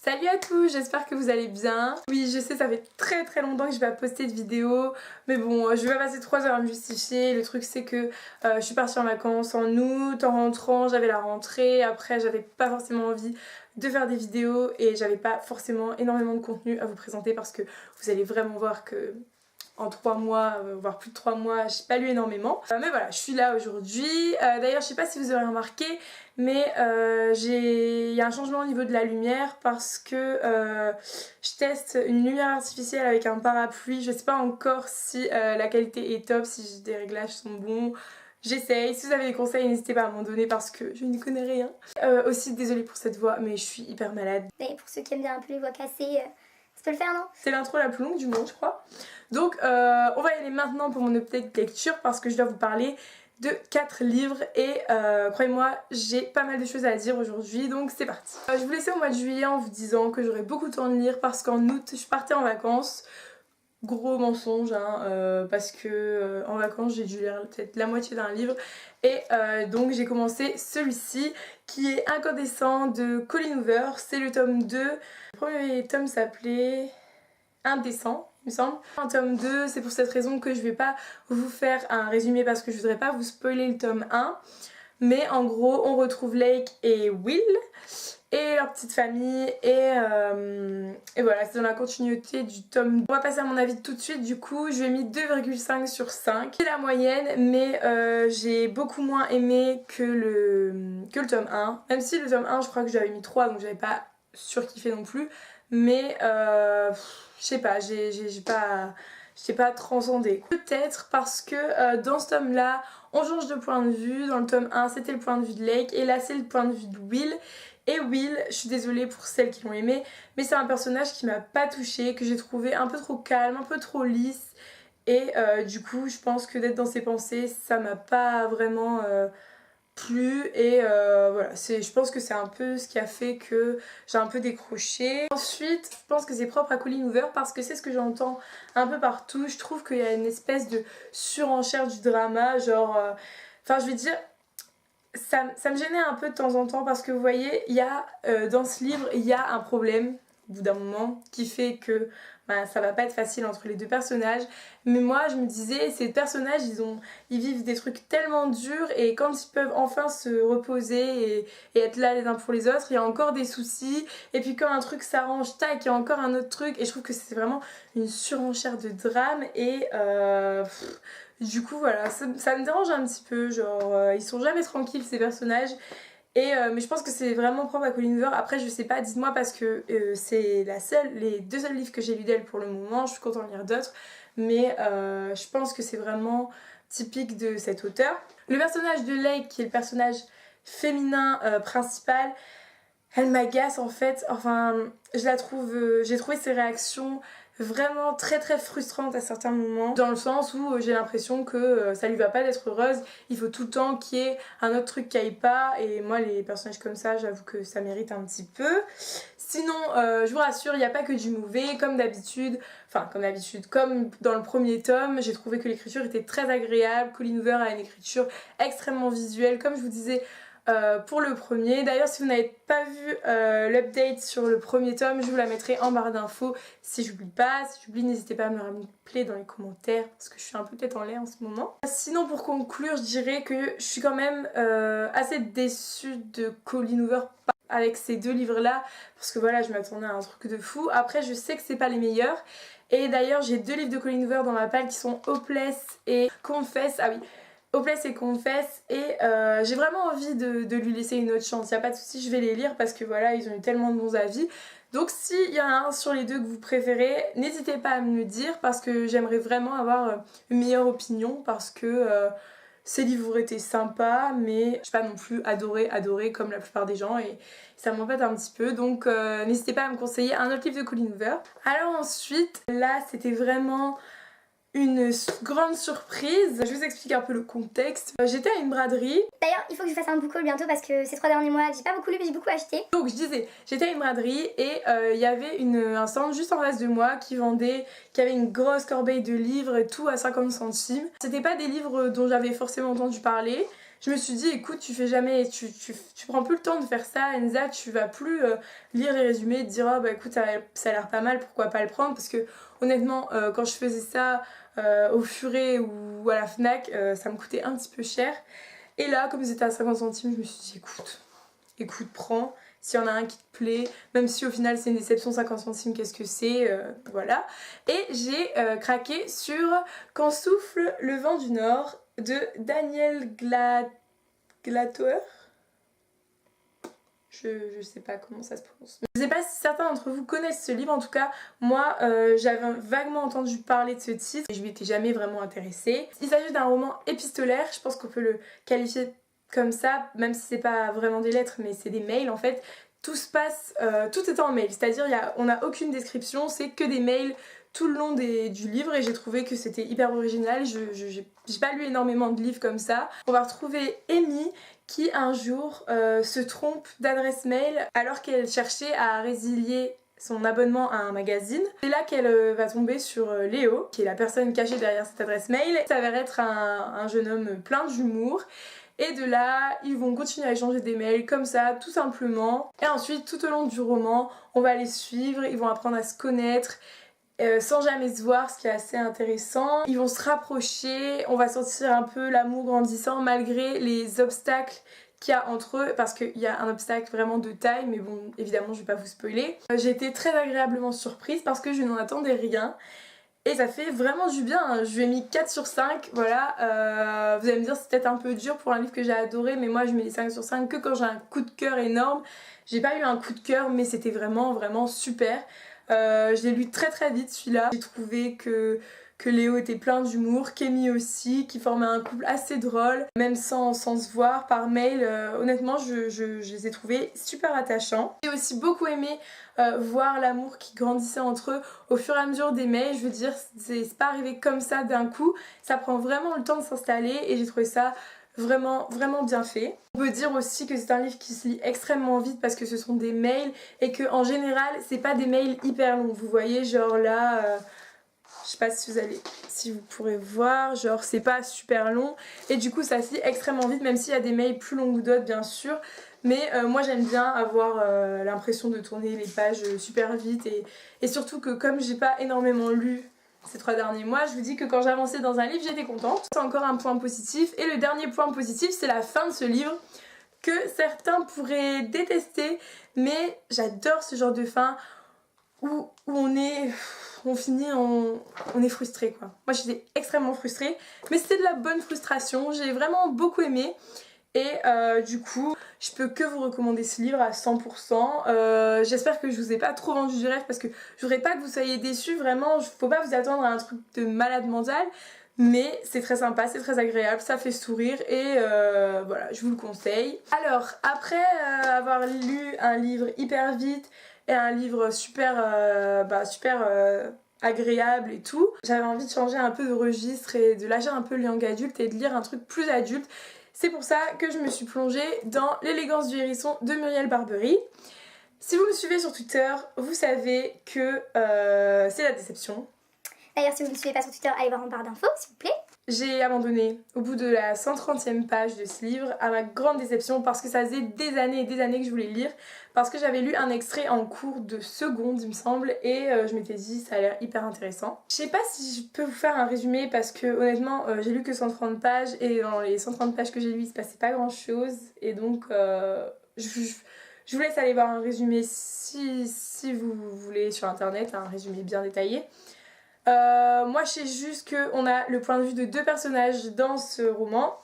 Salut à tous, j'espère que vous allez bien. Oui, je sais, ça fait très longtemps que je vais pas poster de vidéo, mais bon, je vais pas passer 3 heures à me justifier. Le truc c'est que je suis partie en vacances en août, en rentrant j'avais la rentrée, après j'avais pas forcément envie de faire des vidéos et j'avais pas forcément énormément de contenu à vous présenter parce que vous allez vraiment voir que en 3 mois, voire plus de 3 mois, j'ai pas lu énormément. Mais voilà, je suis là aujourd'hui. D'ailleurs, je sais pas si vous aurez remarqué, mais il y a un changement au niveau de la lumière parce que je teste une lumière artificielle avec un parapluie. Je sais pas encore si la qualité est top, si des réglages sont bons. J'essaye, si vous avez des conseils n'hésitez pas à m'en donner parce que je n'y connais rien. Aussi désolée pour cette voix mais je suis hyper malade. Et pour ceux qui aiment bien un peu les voix cassées, ça peut le faire non? C'est l'intro la plus longue du monde je crois. Donc on va y aller maintenant pour mon update lecture parce que je dois vous parler de 4 livres et croyez-moi j'ai pas mal de choses à dire aujourd'hui donc c'est parti. Je vous laissais au mois de juillet en vous disant que j'aurais beaucoup de temps de lire parce qu'en août je partais en vacances. Gros mensonge hein, parce que en vacances j'ai dû lire peut-être la moitié d'un livre et donc j'ai commencé celui-ci qui est Incandescent de Colleen Hoover. C'est le tome 2. Le premier tome s'appelait Indécent il me semble. Un tome 2, c'est pour cette raison que je vais pas vous faire un résumé parce que je voudrais pas vous spoiler le tome 1. Mais en gros on retrouve Lake et Will et leur petite famille et voilà, c'est dans la continuité du tome 2. On va passer à mon avis tout de suite, du coup je lui ai mis 2,5 sur 5. C'est la moyenne mais j'ai beaucoup moins aimé que le tome 1. Même si le tome 1 je crois que j'avais mis 3 donc j'avais pas surkiffé non plus. Mais je sais pas, j'ai pas transcendé. Peut-être parce que dans ce tome là on change de point de vue. Dans le tome 1 c'était le point de vue de Lake et là c'est le point de vue de Will. Et Will, je suis désolée pour celles qui l'ont aimé, mais c'est un personnage qui m'a pas touchée, que j'ai trouvé un peu trop calme, un peu trop lisse. Et du coup je pense que d'être dans ses pensées ça m'a pas vraiment plu et voilà, je pense que c'est un peu ce qui a fait que j'ai un peu décroché. Ensuite je pense que c'est propre à Colleen Hoover parce que c'est ce que j'entends un peu partout. Je trouve qu'il y a une espèce de surenchère du drama, genre enfin je vais dire ça me gênait un peu de temps en temps parce que vous voyez il y a dans ce livre il y a un problème au bout d'un moment qui fait que bah, ça va pas être facile entre les deux personnages. Mais moi je me disais ces personnages ils vivent des trucs tellement durs et quand ils peuvent enfin se reposer et être là les uns pour les autres il y a encore des soucis et puis quand un truc s'arrange tac il y a encore un autre truc et je trouve que c'est vraiment une surenchère de drame et du coup voilà ça me dérange un petit peu genre ils sont jamais tranquilles ces personnages. Et mais je pense que c'est vraiment propre à Colleen Hoover. Après je sais pas, dites-moi parce que c'est les deux seuls livres que j'ai lus d'elle pour le moment. Je suis contente de lire d'autres. Mais je pense que c'est vraiment typique de cet auteur. Le personnage de Lake qui est le personnage féminin principal, elle m'agace en fait. Enfin je la trouve, j'ai trouvé ses réactions vraiment très frustrantes à certains moments, dans le sens où j'ai l'impression que ça lui va pas d'être heureuse, il faut tout le temps qu'il y ait un autre truc qui aille pas et moi les personnages comme ça j'avoue que ça mérite un petit peu. Sinon je vous rassure il n'y a pas que du mauvais comme d'habitude, comme dans le premier tome j'ai trouvé que l'écriture était très agréable. Colleen Hoover a une écriture extrêmement visuelle comme je vous disais pour le premier. D'ailleurs si vous n'avez pas vu l'update sur le premier tome je vous la mettrai en barre d'infos si j'oublie pas. Si j'oublie n'hésitez pas à me le rappeler dans les commentaires parce que je suis un peu tête en l'air en ce moment. Sinon pour conclure je dirais que je suis quand même assez déçue de Colleen Hoover avec ces deux livres là parce que voilà je m'attendais à un truc de fou. Après je sais que c'est pas les meilleurs et d'ailleurs j'ai deux livres de Colleen Hoover dans ma palle qui sont Hopeless et Confess. Ah oui, Hopeless et Confess et j'ai vraiment envie de lui laisser une autre chance. Il n'y a pas de souci, je vais les lire parce que voilà ils ont eu tellement de bons avis. Donc s'il y en a un sur les deux que vous préférez, n'hésitez pas à me le dire parce que j'aimerais vraiment avoir une meilleure opinion parce que ces livres auraient été sympas mais je suis pas non plus adorée comme la plupart des gens et ça m'embête un petit peu. Donc n'hésitez pas à me conseiller un autre livre de Colleen Hoover. Alors ensuite, là c'était vraiment une grande surprise. Je vous explique un peu le contexte. J'étais à une braderie. D'ailleurs, il faut que je fasse un book haul bientôt parce que ces 3 derniers mois, j'ai pas beaucoup lu mais j'ai beaucoup acheté. Donc je disais, j'étais à une braderie et il y avait un stand juste en face de moi qui avait une grosse corbeille de livres et tout à 50 centimes. C'était pas des livres dont j'avais forcément entendu parler. je me suis dit écoute, tu fais jamais, tu prends plus le temps de faire ça, Enza, tu vas plus lire les résumés et te dire oh bah écoute, ça a l'air pas mal, pourquoi pas le prendre, parce que honnêtement, quand je faisais ça au Furet ou à la Fnac, ça me coûtait un petit peu cher. Et là, comme c'était à 50 centimes, je me suis dit écoute, prends. S'il y en a un qui te plaît, même si au final c'est une déception, 50 centimes, qu'est-ce que c'est, voilà. Et j'ai craqué sur Quand souffle le vent du Nord de Daniel Glatower. Je sais pas comment ça se prononce. Je sais pas si certains d'entre vous connaissent ce livre, en tout cas moi j'avais vaguement entendu parler de ce titre et je m'y étais jamais vraiment intéressée. Il s'agit d'un roman épistolaire, je pense qu'on peut le qualifier comme ça, même si c'est pas vraiment des lettres mais c'est des mails en fait. Tout se passe, tout est en mail, c'est-à-dire on n'a aucune description, c'est que des mails tout le long du livre et j'ai trouvé que c'était hyper original. J'ai pas lu énormément de livres comme ça. On va retrouver Amy qui un jour se trompe d'adresse mail alors qu'elle cherchait à résilier son abonnement à un magazine. C'est là qu'elle va tomber sur Léo, qui est la personne cachée derrière cette adresse mail. Ça s'avère être un jeune homme plein d'humour. Et de là, ils vont continuer à échanger des mails comme ça, tout simplement. Et ensuite, tout au long du roman, on va les suivre, ils vont apprendre à se connaître. Sans jamais se voir, ce qui est assez intéressant. Ils vont se rapprocher, on va sentir un peu l'amour grandissant malgré les obstacles qu'il y a entre eux, parce qu'il y a un obstacle vraiment de taille, mais bon, évidemment, je vais pas vous spoiler. J'ai été très agréablement surprise parce que je n'en attendais rien. Et ça fait vraiment du bien, hein. Je lui ai mis 4 sur 5, voilà. Vous allez me dire c'est peut-être un peu dur pour un livre que j'ai adoré, mais moi je mets les 5 sur 5 que quand j'ai un coup de cœur énorme. J'ai pas eu un coup de cœur, mais c'était vraiment super. Je l'ai lu très très vite celui-là. J'ai trouvé que Léo était plein d'humour, Kémy aussi, qui formait un couple assez drôle, même sans se voir par mail. Honnêtement, je les ai trouvés super attachants. J'ai aussi beaucoup aimé voir l'amour qui grandissait entre eux au fur et à mesure des mails. Je veux dire, c'est pas arrivé comme ça d'un coup, ça prend vraiment le temps de s'installer et j'ai trouvé ça vraiment bien fait. On peut dire aussi que c'est un livre qui se lit extrêmement vite parce que ce sont des mails et que en général c'est pas des mails hyper longs. Vous voyez genre là, je sais pas si vous pourrez voir, genre c'est pas super long et du coup ça se lit extrêmement vite même s'il y a des mails plus longs que d'autres bien sûr. Mais moi j'aime bien avoir l'impression de tourner les pages super vite et surtout que comme j'ai pas énormément lu ces 3 derniers mois, je vous dis que quand j'avançais dans un livre, j'étais contente. C'est encore un point positif. Et le dernier point positif, c'est la fin de ce livre que certains pourraient détester. Mais j'adore ce genre de fin où on est frustré quoi. Moi j'étais extrêmement frustrée, mais c'était de la bonne frustration. J'ai vraiment beaucoup aimé. Et du coup, je peux que vous recommander ce livre à 100%. J'espère que je vous ai pas trop vendu du rêve parce que je voudrais pas que vous soyez déçus. Vraiment, faut pas vous attendre à un truc de malade mental. Mais c'est très sympa, c'est très agréable, ça fait sourire et voilà, je vous le conseille. Alors, après avoir lu un livre hyper vite et un livre super agréable et tout, j'avais envie de changer un peu de registre et de lâcher un peu le young adulte et de lire un truc plus adulte. C'est pour ça que je me suis plongée dans L'élégance du hérisson de Muriel Barbery. Si vous me suivez sur Twitter, vous savez que c'est la déception. D'ailleurs, si vous ne me suivez pas sur Twitter, allez voir en barre d'infos, s'il vous plaît. J'ai abandonné au bout de la 130e page de ce livre, à ma grande déception, parce que ça faisait des années et des années que je voulais lire, parce que j'avais lu un extrait en cours de seconde, il me semble, et je m'étais dit ça a l'air hyper intéressant. Je sais pas si je peux vous faire un résumé, parce que honnêtement, j'ai lu que 130 pages, et dans les 130 pages que j'ai lues, il se passait pas grand chose, et donc je vous laisse aller voir un résumé si vous voulez sur internet, un résumé bien détaillé. Moi je sais juste qu'on a le point de vue de 2 personnages dans ce roman.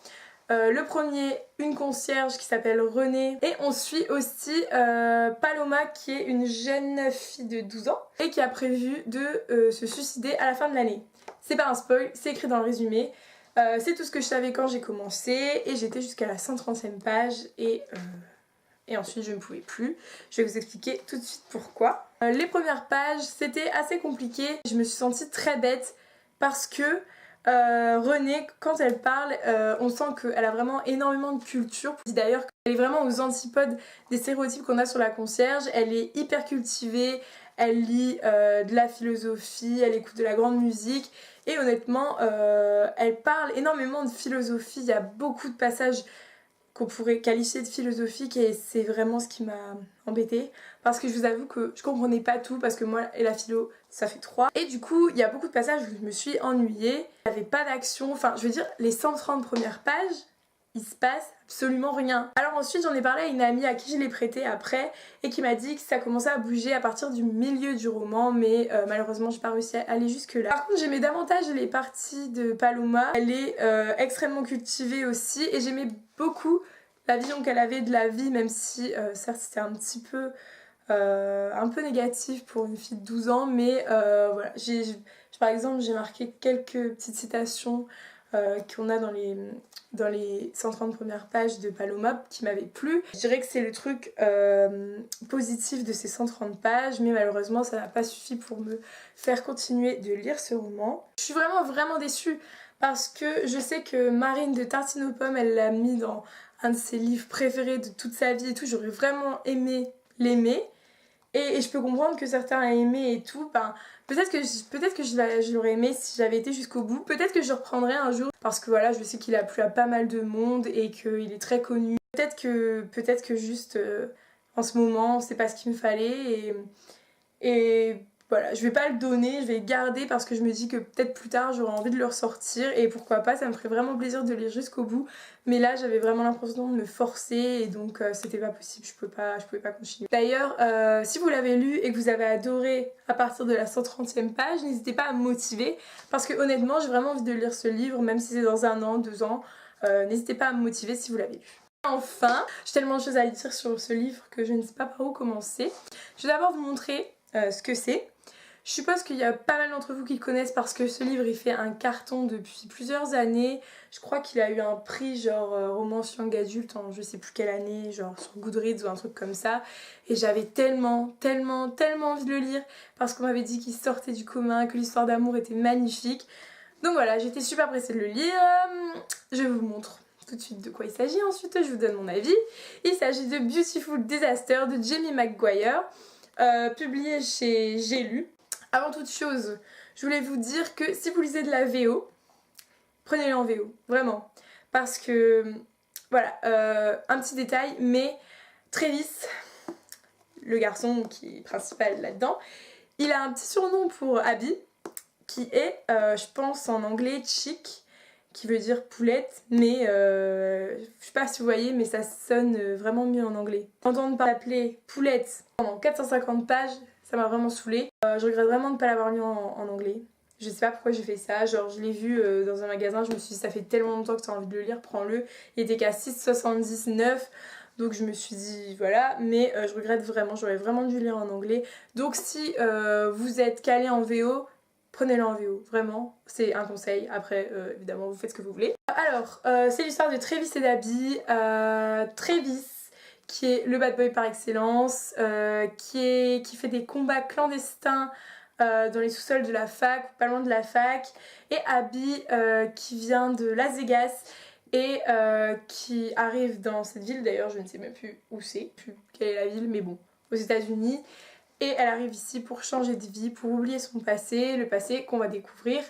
Le premier, une concierge qui s'appelle Renée, et on suit aussi Paloma qui est une jeune fille de 12 ans et qui a prévu de se suicider à la fin de l'année. C'est pas un spoil, c'est écrit dans le résumé. C'est tout ce que je savais quand j'ai commencé et j'étais jusqu'à la 130e page et ensuite je ne pouvais plus. Je vais vous expliquer tout de suite pourquoi. Les premières pages c'était assez compliqué, je me suis sentie très bête parce que Renée, quand elle parle, on sent qu'elle a vraiment énormément de culture. Je dis d'ailleurs qu'elle est vraiment aux antipodes des stéréotypes qu'on a sur la concierge. Elle est hyper cultivée, elle lit de la philosophie, elle écoute de la grande musique et honnêtement elle parle énormément de philosophie. Il y a beaucoup de passages qu'on pourrait qualifier de philosophique et c'est vraiment ce qui m'a embêtée parce que je vous avoue que je comprenais pas tout parce que moi et la philo ça fait 3 et du coup il y a beaucoup de passages où je me suis ennuyée, il n'y avait pas d'action, enfin je veux dire les 130 premières pages il se passe absolument rien. Alors ensuite j'en ai parlé à une amie à qui je l'ai prêté après et qui m'a dit que ça commençait à bouger à partir du milieu du roman mais malheureusement j'ai pas réussi à aller jusque là. Par contre j'aimais davantage les parties de Paloma, elle est extrêmement cultivée aussi et j'aimais beaucoup la vision qu'elle avait de la vie même si certes c'était un peu négatif pour une fille de 12 ans mais voilà, par exemple j'ai marqué quelques petites citations qu'on a dans les 130 premières pages de Paloma qui m'avaient plu. Je dirais que c'est le truc positif de ces 130 pages, mais malheureusement ça n'a pas suffi pour me faire continuer de lire ce roman. Je suis vraiment déçue parce que je sais que Marine de Tartine aux pommes, elle l'a mis dans un de ses livres préférés de toute sa vie et tout. J'aurais vraiment aimé l'aimer. Et je peux comprendre que certains aient aimé et tout, ben, peut-être que je l'aurais aimé si j'avais été jusqu'au bout. Peut-être que je reprendrai un jour parce que voilà, je sais qu'il a plu à pas mal de monde et qu'il est très connu. Peut-être que juste en ce moment, c'est pas ce qu'il me fallait et voilà, je vais pas le donner, je vais le garder parce que je me dis que peut-être plus tard j'aurai envie de le ressortir et pourquoi pas, ça me ferait vraiment plaisir de lire jusqu'au bout. Mais là j'avais vraiment l'impression de me forcer et donc c'était pas possible, je pouvais pas continuer. D'ailleurs, si vous l'avez lu et que vous avez adoré à partir de la 130e page, n'hésitez pas à me motiver parce que honnêtement j'ai vraiment envie de lire ce livre, même si c'est dans 1 an, 2 ans, n'hésitez pas à me motiver si vous l'avez lu. Enfin, j'ai tellement de choses à dire sur ce livre que je ne sais pas par où commencer. Je vais d'abord vous montrer ce que c'est. Je suppose qu'il y a pas mal d'entre vous qui le connaissent parce que ce livre il fait un carton depuis plusieurs années. Je crois qu'il a eu un prix genre romance young adulte en je sais plus quelle année, genre sur Goodreads ou un truc comme ça. Et j'avais tellement envie de le lire parce qu'on m'avait dit qu'il sortait du commun, que l'histoire d'amour était magnifique. Donc voilà, j'étais super pressée de le lire. Je vous montre tout de suite de quoi il s'agit, ensuite je vous donne mon avis. Il s'agit de Beautiful Disaster de Jamie McGuire, publié chez J'ai lu. Avant toute chose, je voulais vous dire que si vous lisez de la VO, prenez-le en VO, vraiment. Parce que, voilà, un petit détail, mais Travis, le garçon qui est principal là-dedans, il a un petit surnom pour Abby, qui est, je pense en anglais, chick, qui veut dire poulette, mais je sais pas si vous voyez, mais ça sonne vraiment mieux en anglais. Entendre par l'appeler poulette pendant 450 pages, ça m'a vraiment saoulée. Je regrette vraiment de ne pas l'avoir lu en anglais. Je sais pas pourquoi j'ai fait ça, genre je l'ai vu dans un magasin, je me suis dit ça fait tellement longtemps que tu as envie de le lire, prends-le. Il était qu'à 6,79, donc je me suis dit voilà, mais je regrette vraiment, j'aurais vraiment dû lire en anglais. Donc si vous êtes calé en VO, prenez-le en VO, vraiment, c'est un conseil. Après, évidemment, vous faites ce que vous voulez. Alors, c'est l'histoire de Travis et d'Abby. Travis, qui est le bad boy par excellence, qui fait des combats clandestins dans les sous-sols de la fac, pas loin de la fac. Et Abby, qui vient de Las Vegas et qui arrive dans cette ville, d'ailleurs, je ne sais même plus où c'est, plus quelle est la ville, mais bon, aux États-Unis. Et elle arrive ici pour changer de vie, pour oublier son passé, le passé qu'on va découvrir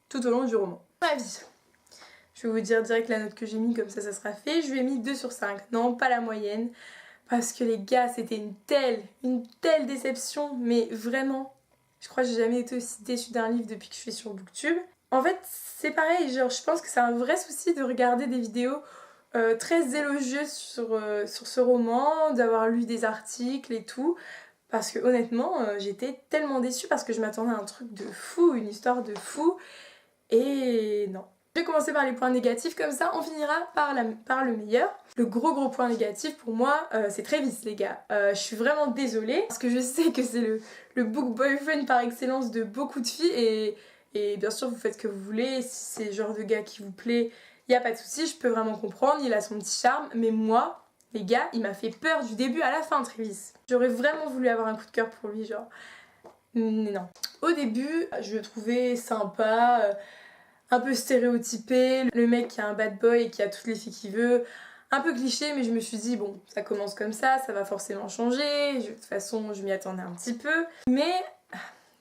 tout au long du roman. Ma vie. Je vais vous dire direct la note que j'ai mis, comme ça sera fait. Je lui ai mis 2 sur 5. Non, pas la moyenne. Parce que les gars, c'était une telle déception. Mais vraiment, je crois que j'ai jamais été aussi déçue d'un livre depuis que je suis sur Booktube. En fait, c'est pareil, genre je pense que c'est un vrai souci de regarder des vidéos très élogieuses sur ce roman, d'avoir lu des articles et tout. Parce que honnêtement, j'étais tellement déçue parce que je m'attendais à un truc de fou, une histoire de fou. Et non. Je vais commencer par les points négatifs, comme ça on finira par le meilleur. Le gros point négatif pour moi, c'est Travis les gars. Je suis vraiment désolée parce que je sais que c'est le book boyfriend par excellence de beaucoup de filles et bien sûr vous faites ce que vous voulez. Si c'est le genre de gars qui vous plaît, il n'y a pas de souci, je peux vraiment comprendre, il a son petit charme. Mais moi, les gars, il m'a fait peur du début à la fin, Travis. J'aurais vraiment voulu avoir un coup de cœur pour lui, genre. Mais non. Au début, je le trouvais sympa, un peu stéréotypé. Le mec qui a un bad boy et qui a toutes les filles qu'il veut. Un peu cliché, mais je me suis dit, bon, ça commence comme ça va forcément changer. De toute façon, je m'y attendais un petit peu. Mais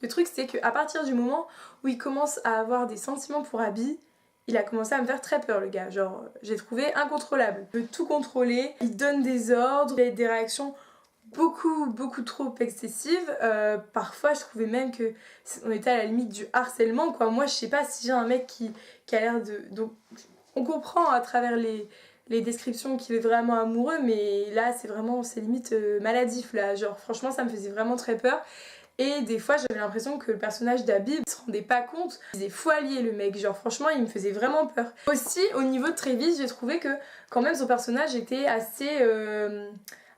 le truc, c'est qu'à partir du moment où il commence à avoir des sentiments pour Abby, il a commencé à me faire très peur le gars, genre j'ai trouvé incontrôlable. Il veut tout contrôler, il donne des ordres, il a des réactions beaucoup trop excessives. Parfois je trouvais même que on était à la limite du harcèlement quoi. Moi je sais pas si j'ai un mec qui a l'air de... Donc on comprend à travers les descriptions qu'il est vraiment amoureux, mais là c'est vraiment, c'est limite maladif là, genre franchement ça me faisait vraiment très peur. Et des fois j'avais l'impression que le personnage d'Habib se rendait pas compte, il faisait fou allié le mec, genre franchement il me faisait vraiment peur. Aussi au niveau de Travis j'ai trouvé que quand même son personnage était assez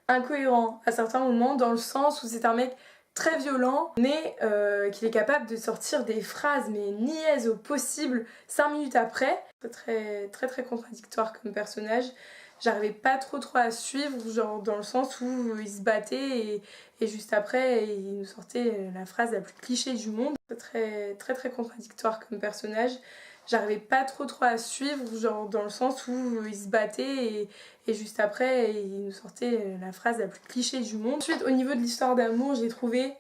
incohérent à certains moments, dans le sens où c'est un mec très violent mais qu'il est capable de sortir des phrases mais niaises au possible 5 minutes après. Très contradictoire comme personnage. J'arrivais pas trop à suivre, genre dans le sens où il se battait et juste après il nous sortait la phrase la plus cliché du monde. Très contradictoire comme personnage. J'arrivais pas trop à suivre, genre dans le sens où il se battait et juste après il nous sortait la phrase la plus cliché du monde. Ensuite au niveau de l'histoire d'amour, j'ai trouvé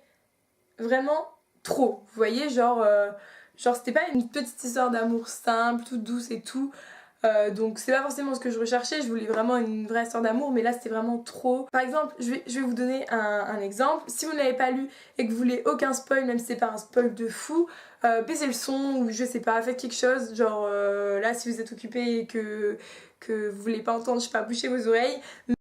vraiment trop. Vous voyez, genre c'était pas une petite histoire d'amour simple, toute douce et tout. Donc c'est pas forcément ce que je recherchais, je voulais vraiment une vraie histoire d'amour, mais là c'était vraiment trop. Par exemple, je vais vous donner un exemple. Si vous ne l'avez pas lu et que vous voulez aucun spoil, même si c'est pas un spoil de fou, baissez le son ou je sais pas, faites quelque chose. Genre là si vous êtes occupé et que vous voulez pas entendre, je sais pas, bouchez vos oreilles. Il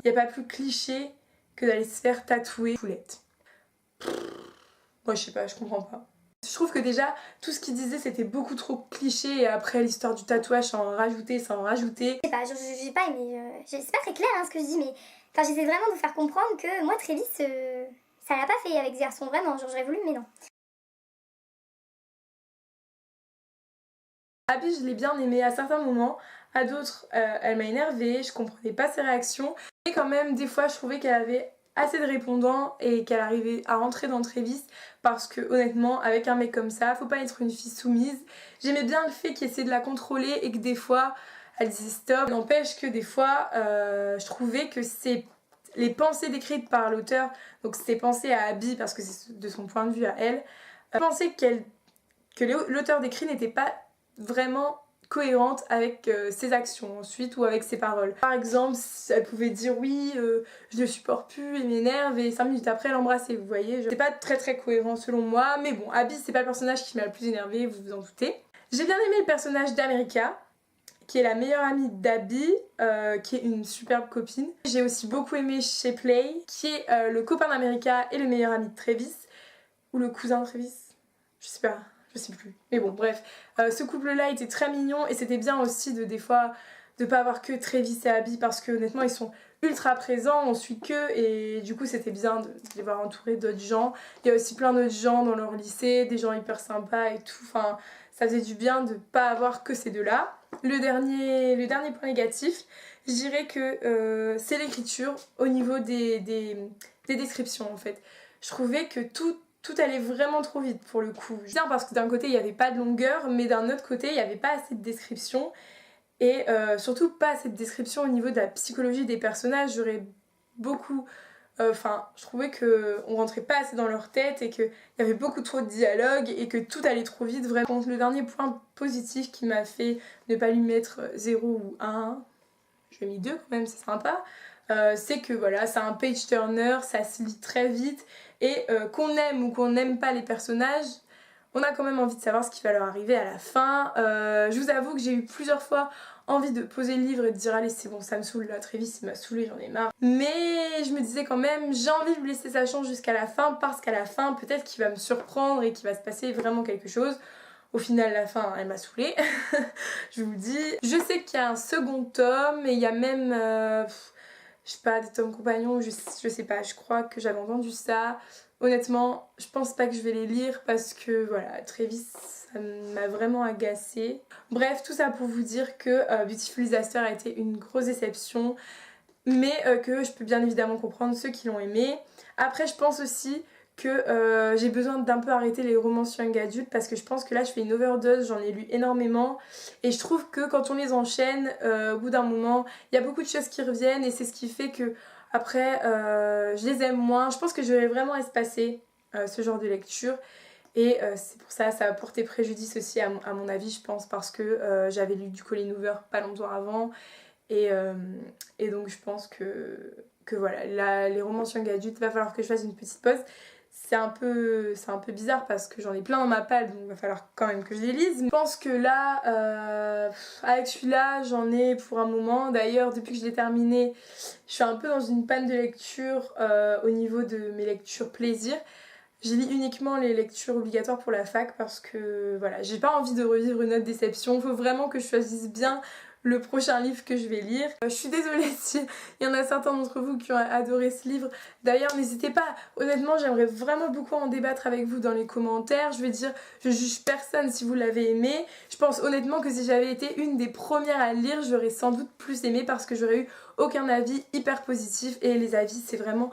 n'y a pas plus cliché que d'aller se faire tatouer poulette. Moi je sais pas, je comprends pas. Je trouve que déjà tout ce qu'il disait c'était beaucoup trop cliché et après l'histoire du tatouage ça en rajoutait. Je sais pas, j'ai pas aimé. C'est pas très clair hein, ce que je dis, mais enfin, j'essaie vraiment de vous faire comprendre que moi, Travis, ça l'a pas fait avec ce garçon, vraiment. Genre, j'aurais voulu, mais non. Abby je l'ai bien aimée à certains moments, à d'autres elle m'a énervée, je comprenais pas ses réactions. Mais quand même des fois je trouvais qu'elle avait assez de répondants et qu'elle arrivait à rentrer dans Travis parce que honnêtement avec un mec comme ça faut pas être une fille soumise. J'aimais bien le fait qu'il essayait de la contrôler et que des fois elle disait stop. N'empêche que des fois je trouvais que les pensées décrites par l'auteur, donc c'était pensées à Abby parce que c'est de son point de vue à elle, pensais que l'auteur décrit n'était pas vraiment cohérente avec ses actions ensuite ou avec ses paroles. Par exemple, elle pouvait dire oui, je le supporte plus, il m'énerve et 5 minutes après l'embrasser, vous voyez. C'est pas très cohérent selon moi, mais bon, Abby c'est pas le personnage qui m'a le plus énervé, vous vous en doutez. J'ai bien aimé le personnage d'America, qui est la meilleure amie d'Abby, qui est une superbe copine. J'ai aussi beaucoup aimé Shapley, qui est le copain d'America et le meilleur ami de Travis, ou le cousin de Travis, je sais pas. Je sais plus. Mais bon, bref. Ce couple-là était très mignon et c'était bien aussi de des fois de pas avoir que Travis et Abby parce que honnêtement ils sont ultra présents, on suit que et du coup c'était bien de les voir entourés d'autres gens. Il y a aussi plein d'autres gens dans leur lycée, des gens hyper sympas et tout. Enfin, ça faisait du bien de pas avoir que ces deux-là. Le dernier point négatif, je dirais que c'est l'écriture au niveau des descriptions en fait. Je trouvais que tout allait vraiment trop vite pour le coup. Bien parce que d'un côté il n'y avait pas de longueur, mais d'un autre côté il n'y avait pas assez de description et surtout pas assez de description au niveau de la psychologie des personnages. J'aurais beaucoup... Enfin, je trouvais qu'on rentrait pas assez dans leur tête et qu'il y avait beaucoup trop de dialogue et que tout allait trop vite. Vraiment, le dernier point positif qui m'a fait ne pas lui mettre 0 ou 1, je lui ai mis 2 quand même, c'est sympa. C'est que voilà, c'est un page turner, ça se lit très vite et qu'on aime ou qu'on n'aime pas les personnages, on a quand même envie de savoir ce qui va leur arriver à la fin. Je vous avoue que j'ai eu plusieurs fois envie de poser le livre et de dire allez c'est bon ça me saoule là, Travis il m'a saoulé, j'en ai marre. Mais je me disais quand même j'ai envie de lui laisser sa chance jusqu'à la fin parce qu'à la fin peut-être qu'il va me surprendre et qu'il va se passer vraiment quelque chose. Au final, la fin, elle m'a saoulée, je vous le dis. Je sais qu'il y a un second tome et il y a même, je sais pas, des tomes compagnons, je sais pas, je crois que j'avais entendu ça. Honnêtement, je pense pas que je vais les lire parce que voilà, Travis, ça m'a vraiment agacée. Bref, tout ça pour vous dire que Beautiful Disaster a été une grosse déception, mais que je peux bien évidemment comprendre ceux qui l'ont aimé. Après, je pense aussi que j'ai besoin d'un peu arrêter les romances young adultes parce que je pense que là je fais une overdose, j'en ai lu énormément et je trouve que quand on les enchaîne au bout d'un moment il y a beaucoup de choses qui reviennent et c'est ce qui fait que après je les aime moins. Je pense que je vais vraiment espacer ce genre de lecture Et c'est pour ça, ça a porté préjudice aussi à mon avis, je pense, parce que j'avais lu du Colleen Hoover pas longtemps avant. Et donc je pense que voilà, les romans young adultes, il va falloir que je fasse une petite pause. C'est un peu bizarre parce que j'en ai plein dans ma palle, donc il va falloir quand même que je les lise. Je pense que là, avec celui-là, j'en ai pour un moment. D'ailleurs, depuis que je l'ai terminé, je suis un peu dans une panne de lecture au niveau de mes lectures plaisir. Je lis uniquement les lectures obligatoires pour la fac parce que voilà, j'ai pas envie de revivre une autre déception. Il faut vraiment que je choisisse bien le prochain livre que je vais lire. Je suis désolée si il y en a certains d'entre vous qui ont adoré ce livre. D'ailleurs, n'hésitez pas, honnêtement, j'aimerais vraiment beaucoup en débattre avec vous dans les commentaires. Je vais dire, je juge personne si vous l'avez aimé. Je pense honnêtement que si j'avais été une des premières à le lire, j'aurais sans doute plus aimé parce que j'aurais eu aucun avis hyper positif. Et les avis, c'est vraiment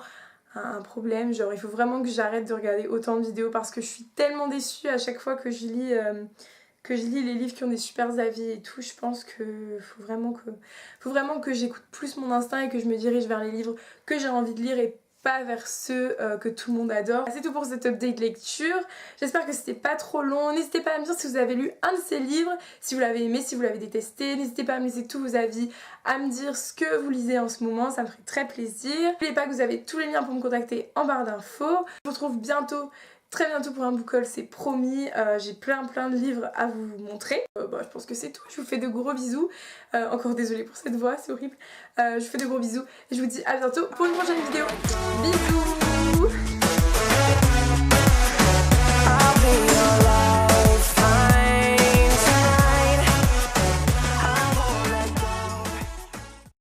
un problème. Genre, il faut vraiment que j'arrête de regarder autant de vidéos parce que je suis tellement déçue à chaque fois que je lis les livres qui ont des super avis et tout. Je pense que faut vraiment que j'écoute plus mon instinct et que je me dirige vers les livres que j'ai envie de lire et pas vers ceux que tout le monde adore. C'est tout pour cette update lecture. J'espère que c'était pas trop long. N'hésitez pas à me dire si vous avez lu un de ces livres, si vous l'avez aimé, si vous l'avez détesté. N'hésitez pas à me laisser tous vos avis, à me dire ce que vous lisez en ce moment, ça me ferait très plaisir. N'oubliez pas que vous avez tous les liens pour me contacter en barre d'infos. Je vous retrouve très bientôt pour un book haul, c'est promis. J'ai plein de livres à vous montrer. Je pense que c'est tout. Je vous fais de gros bisous. Encore désolée pour cette voix, c'est horrible. Je vous fais de gros bisous et je vous dis à bientôt pour une prochaine vidéo. Bisous!